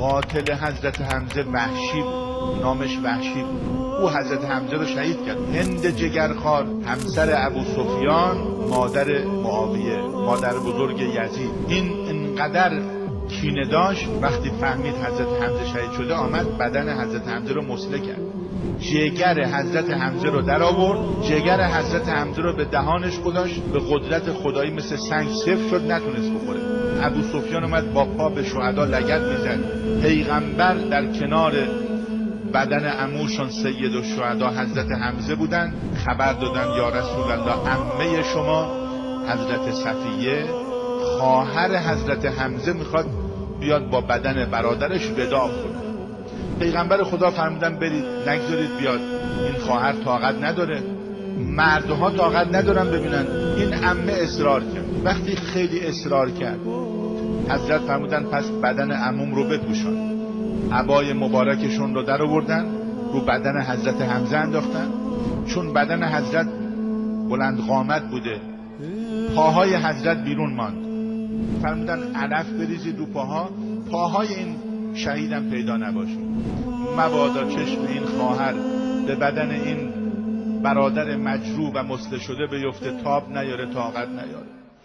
قاتل حضرت حمزه وحشی بود، نامش وحشی بود. او حضرت حمزه رو شهید کرد. هند جگرخوار همسر ابو سفیان، مادر معاویه، مادر بزرگ یزید، این انقدر کینه داشت. وقتی فهمید حضرت حمزه شهید شده آمد بدن حضرت حمزه رو مسله کرد، جگر حضرت حمزه رو در آورد، جگر حضرت حمزه رو به دهانش گذاشت، به قدرت خدایی مثل سنگ سفت شد، نتونست بخوره. ابو سفیان اومد با پا به شهدا لگد میزد. پیغمبر در کنار بدن عموشون سید الشهدا حضرت حمزه بودن، خبر دادن یا رسول الله عمه شما حضرت صفیه خواهر حضرت حمزه میخواد بیاد با بدن برادرش وداع کنه. پیغمبر خدا فرمودن برید نگذارید بیاد، این خواهر طاقت نداره، مردها طاقت ندارن ببینن. این عمه اصرار کرد. وقتی خیلی اصرار کرد حضرت فرمودن پس بدن عموم رو بپوشان. عبای مبارکشون رو در آوردن، رو بدن حضرت حمزه انداختن. چون بدن حضرت بلند قامت بوده، پاهای حضرت بیرون ماند. فرمودن علف بریزید رو پاهای این شهیدم پیدا نباشه، مبادا چشم این خواهر به بدن این برادر مجروح و مسله شده بیفته، تاب نیاره، طاقت نیاره.